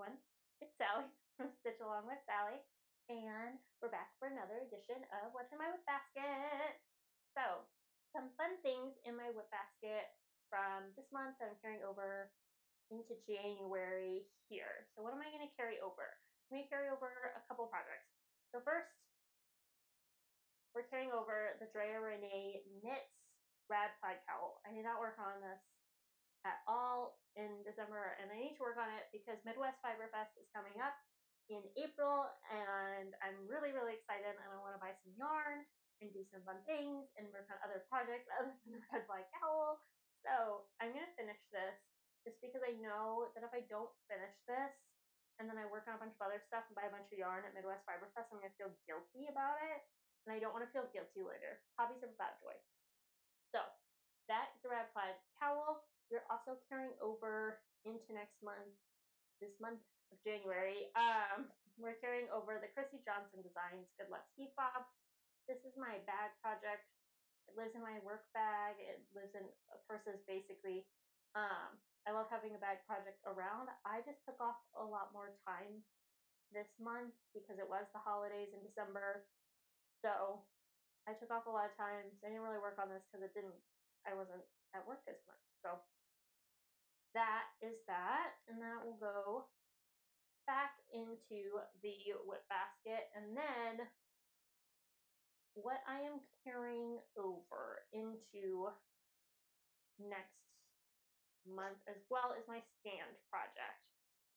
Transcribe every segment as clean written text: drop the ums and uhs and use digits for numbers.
everyone. It's Sally from Stitch Along with Sally, and we're back for another edition of What's in My WIP Basket. So, some fun things in my WIP basket from this month that I'm carrying over into January here. So, what am I going to carry over? I'm going to carry over a couple projects. So, first, we're carrying over the Drea Renee Knits Rad Plaid Cowl. I did not work on this at all in December, and I need to work on it because Midwest Fiber Fest is coming up in April, and I'm really excited, and I want to buy some yarn and do some fun things and work on other projects other than the Red Flag Cowl. So I'm going to finish this just because I know that if I don't finish this and then I work on a bunch of other stuff and buy a bunch of yarn at Midwest Fiber Fest, I'm going to feel guilty about it, and I don't want to feel guilty later. Hobbies are about joy. So that is the Rad Plaid Cowl. We're also carrying over into next month, this month of January. We're carrying over the Chrissy Johnson Designs Good Luck Ski Fob. This is my bag project. It lives in my work bag. It lives in purses basically. I love having a bag project around. I just took off a lot more time this month because it was the holidays in December. So I took off a lot of time. So I didn't really work on this because I wasn't at work as much. So that is that, and that will go back into the WIP basket. And then what I am carrying over into next month as well is my stand project.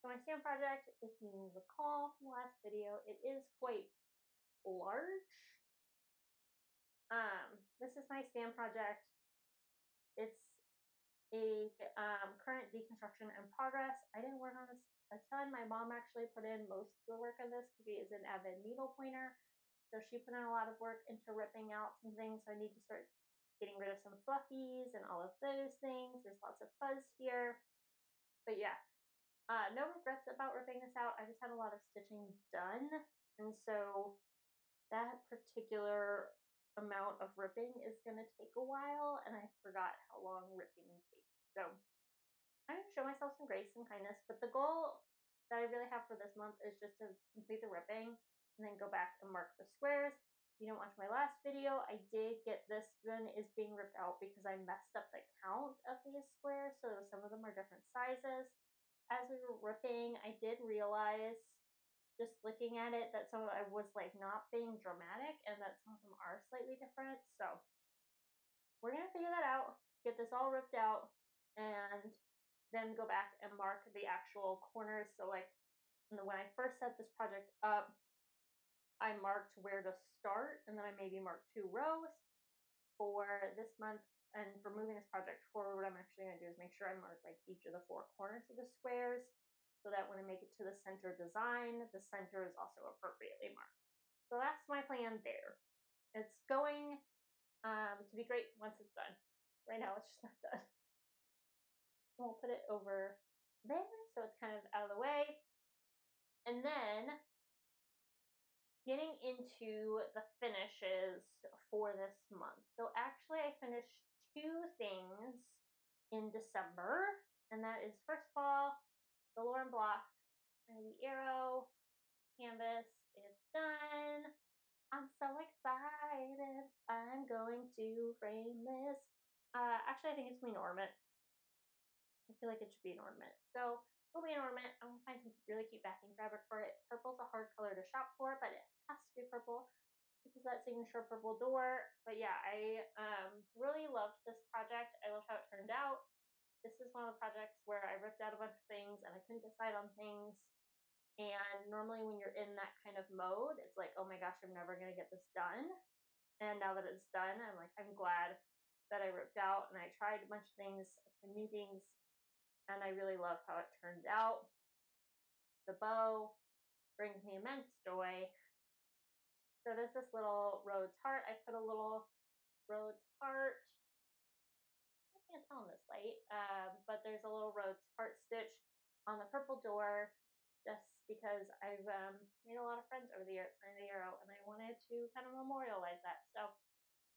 So my stand project, if you recall from the last video, it is quite large. This is my stand project. It's a current deconstruction in progress. I didn't work on this a ton. My mom actually put in most of the work on this because she is an avid needlepointer. So she put in a lot of work into ripping out some things. So I need to start getting rid of some fluffies and all of those things. There's lots of fuzz here. But yeah, no regrets about ripping this out. I just had a lot of stitching done. And so that particular amount of ripping is going to take a while, and I forgot how long ripping takes. So I'm going to show myself some grace and kindness, but the goal that I really have for this month is just to complete the ripping and then go back and mark the squares. If you didn't watch my last video, I did get this one is being ripped out because I messed up the count of these squares, so some of them are different sizes. As we were ripping, I did realize just looking at it that some of it was like not being dramatic and that some of them are slightly different. So we're going to figure that out, get this all ripped out, and then go back and mark the actual corners. So like when I first set this project up, I marked where to start, and then I maybe marked 2 rows. For this month and for moving this project forward, what I'm actually going to do is make sure I mark like each of the 4 corners of the squares so that when I make it to the center design, the center is also appropriately marked. So that's my plan there. It's going to be great once it's done. Right now it's just not done. We'll put it over there so it's kind of out of the way. And then getting into the finishes for this month. So actually I finished 2 things in December, and that is first of all, the Lauren Block the Arrow canvas is done. I'm so excited. I'm going to frame this. Actually I think it's an ornament. I feel like it should be an ornament. So it'll be an ornament. I'm gonna find some really cute backing fabric for it. Purple's a hard color to shop for, but it has to be purple because that signature purple door. But yeah, I really loved this project. I loved how it turned out. This is one of the projects where I ripped out a bunch of things and I couldn't decide on things. And normally when you're in that kind of mode, it's like, oh my gosh, I'm never gonna get this done. And now that it's done, I'm like, I'm glad that I ripped out and I tried a bunch of things, new things, and I really love how it turned out. The bow brings me immense joy. So there's this little rose heart. I put a little rose heart. I can't tell in this light, but there's a little rose heart stitch on the purple door just because I've made a lot of friends over the years at the Arrow, and I wanted to kind of memorialize that. So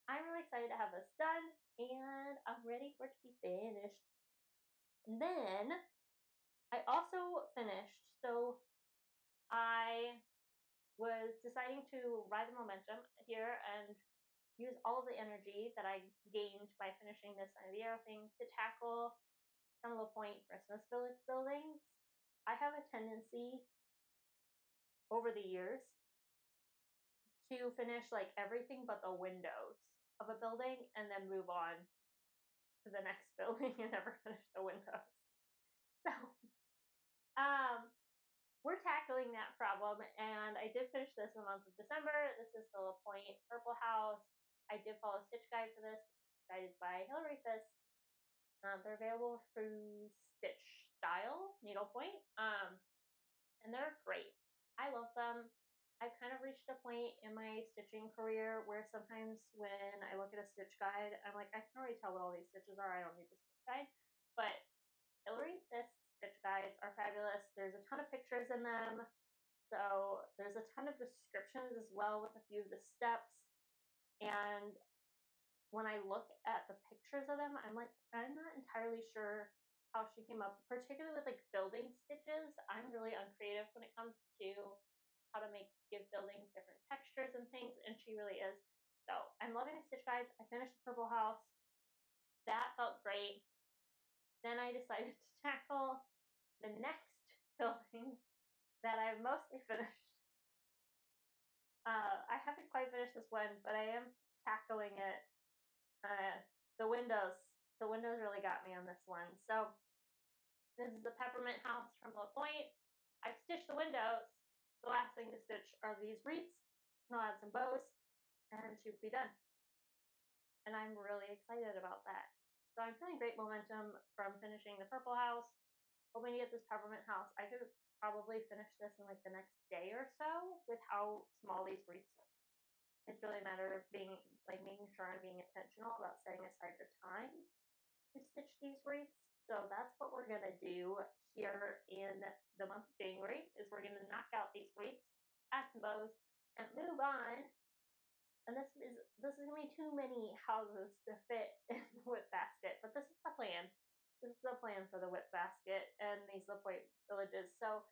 I'm really excited to have this done, and I'm ready for it to be finished. And then I also finished, so I was deciding to ride the momentum here and use all of the energy that I gained by finishing this Sign of the Arrow thing to tackle some of the Point Christmas Village buildings. I have a tendency over the years to finish like everything but the windows of a building and then move on to the next building and never finish the windows. So, um, we're tackling that problem, and I did finish this in the month of December. This is the Point Purple House. I did follow a stitch guide for this. This guide is by Hilary Fisk. They're available through Stitch Style, Needlepoint, and they're great. I love them. I've kind of reached a point in my stitching career where sometimes when I look at a stitch guide, I'm like, I can already tell what all these stitches are. I don't need the stitch guide. But Hilary Fisk stitch guides are fabulous. There's a ton of pictures in them. So there's a ton of descriptions as well with a few of the steps. And when I look at the pictures of them, I'm like, I'm not entirely sure how she came up, particularly with like building stitches. I'm really uncreative when it comes to how to give buildings different textures and things, and she really is. So I'm loving the stitch guides. I finished the Purple House. That felt great. Then I decided to tackle the next building that I've mostly finished. I haven't quite finished this one, but I am tackling it. The windows, really got me on this one. So this is the Peppermint House from the Point. I've stitched the windows. The last thing to stitch are these wreaths, and I'll add some bows, and she will be done. And I'm really excited about that. So I'm feeling great momentum from finishing the Purple House. Hoping to get this Peppermint House. I could probably finish this in like the next day or so with how small these wreaths are. It's really a matter of making sure I'm being intentional about setting aside the time to stitch these wreaths. So that's what we're gonna do here in the month of January, is we're gonna knock out these wreaths, add some bows, and move on. And this is gonna be too many houses to fit in the WIP basket, but this is the plan. This is the plan for the WIP basket and these Point villages. So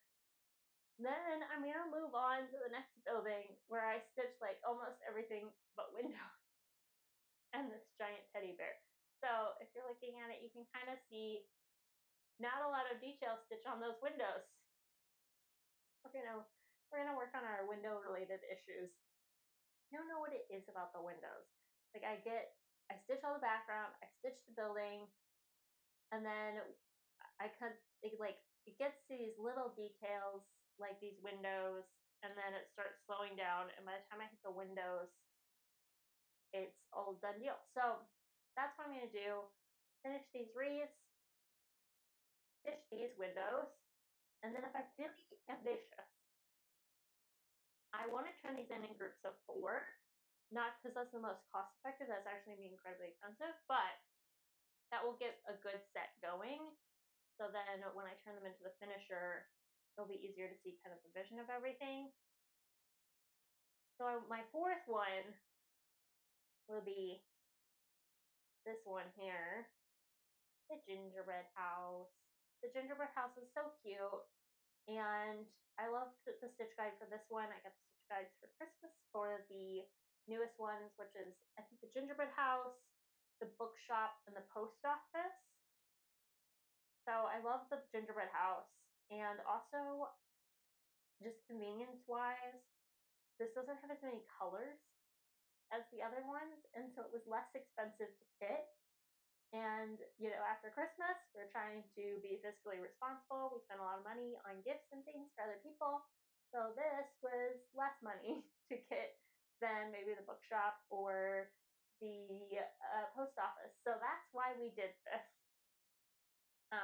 then I'm gonna move on to the next building where I stitched like almost everything but windows and this giant teddy bear. So if you're looking at it, you can kind of see not a lot of detail stitch on those windows. We're gonna work on our window related issues. I don't know what it is about the windows. Like I stitch all the background, I stitch the building, and then it gets to these little details like these windows, and then it starts slowing down, and by the time I hit the windows, it's all done deal. So that's what I'm gonna do. Finish these wreaths, stitch these windows, and then if I'm really ambitious, I want to turn these in groups of 4. Not because that's the most cost effective, that's actually going to be incredibly expensive, but that will get a good set going. So then when I turn them into the finisher, it'll be easier to see kind of the vision of everything. So my 4th one will be this one here, the gingerbread house. The gingerbread house is so cute, and I love the stitch guide for this one. I got the stitch guides for Christmas for the newest ones, which is I think the gingerbread house, the bookshop, and the post office. So I love the gingerbread house, and also just convenience wise, this doesn't have as many colors as the other ones, and so it was less expensive to kit. And after Christmas, we're trying to be fiscally responsible. We spend a lot of money on gifts and things for other people, so this was less money to kit than maybe the bookshop or the post office. So that's why we did this.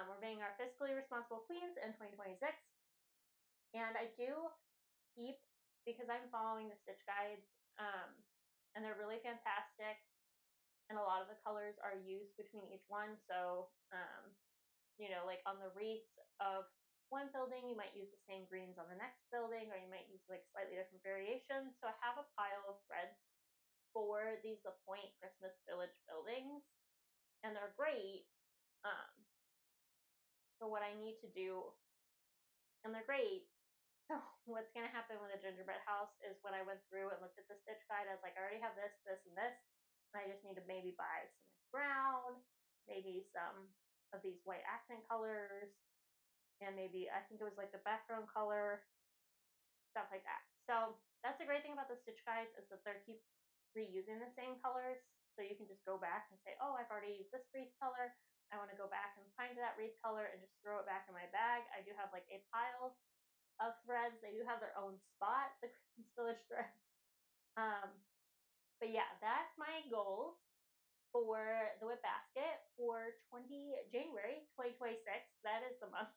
We're being our fiscally responsible queens in 2026. And I do keep, because I'm following the stitch guides, and they're really fantastic, and a lot of the colors are used between each one. So, like on the wreaths of one building, you might use the same greens on the next building, or you might use like slightly different variations. So I have a pile of threads for these The Point Christmas Village buildings, and they're great. So what I need to do and they're great. So what's gonna happen with a gingerbread house is when I went through and looked at the stitch guide, I was like, I already have this, this, and this. And I just need to maybe buy some like brown, maybe some of these white accent colors, and maybe I think it was like the background color, stuff like that. So that's the great thing about the stitch guides is that they keep reusing the same colors. So you can just go back and say, oh, I've already used this wreath color. I want to go back and find that wreath color and just throw it back in my bag. I do have like a pile of threads. They do have their own spot, the Christmas Village thread. Um, but yeah, that's my goals for the WIP basket for January 2026. That is the month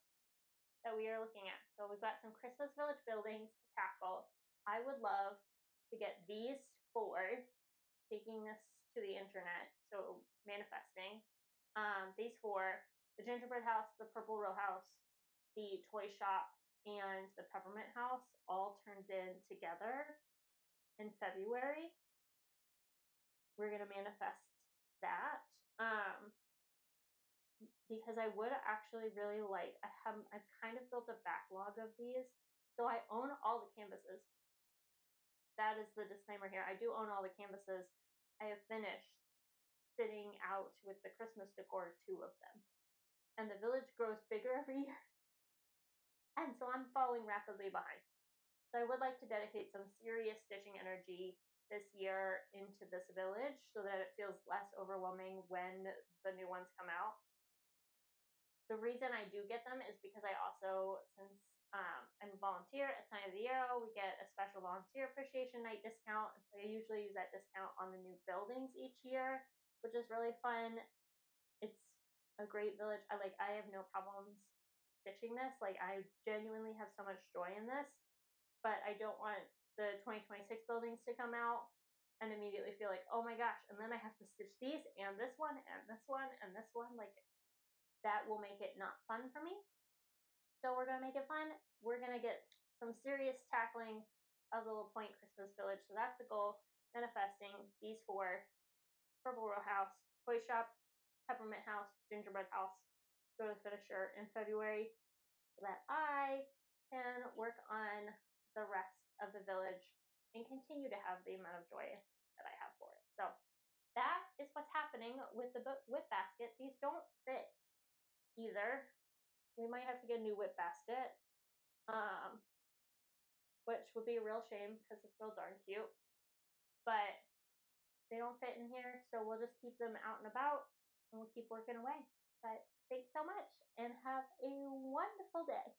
that we are looking at. So we've got some Christmas Village buildings to tackle. I would love to get these four, taking this to the internet, so manifesting. These four, the gingerbread house, the purple row house, the toy shop, and the peppermint house all turned in together in February. We're gonna manifest that. Because I would actually really like, I've kind of built a backlog of these. So I own all the canvases. That is the disclaimer here. I do own all the canvases. I have finished sitting out with the Christmas decor, 2 of them. And the village grows bigger every year. And so I'm falling rapidly behind. So I would like to dedicate some serious stitching energy this year into this village so that it feels less overwhelming when the new ones come out. The reason I do get them is because I also, since I'm a volunteer at Sign of the Arrow, we get a special volunteer appreciation night discount. So I usually use that discount on the new buildings each year, which is really fun. It's a great village. I have no problems stitching this. Like I genuinely have so much joy in this, but I don't want the 2026 buildings to come out and immediately feel like, oh my gosh, and then I have to stitch these and this one and this one and this one. Like that will make it not fun for me. So we're gonna make it fun. We're gonna get some serious tackling of the Needlepoint Christmas Village. So that's the goal. Manifesting these four: Purple Row House, Toy Shop, Peppermint House, Gingerbread House. Go to the finisher in February so that I can work on the rest of the village and continue to have the amount of joy that I have for it. So that is what's happening with the WIP basket. These don't fit either. We might have to get a new WIP basket, which would be a real shame because it's real darn cute. But they don't fit in here, so we'll just keep them out and about and we'll keep working away. But thanks so much and have a wonderful day.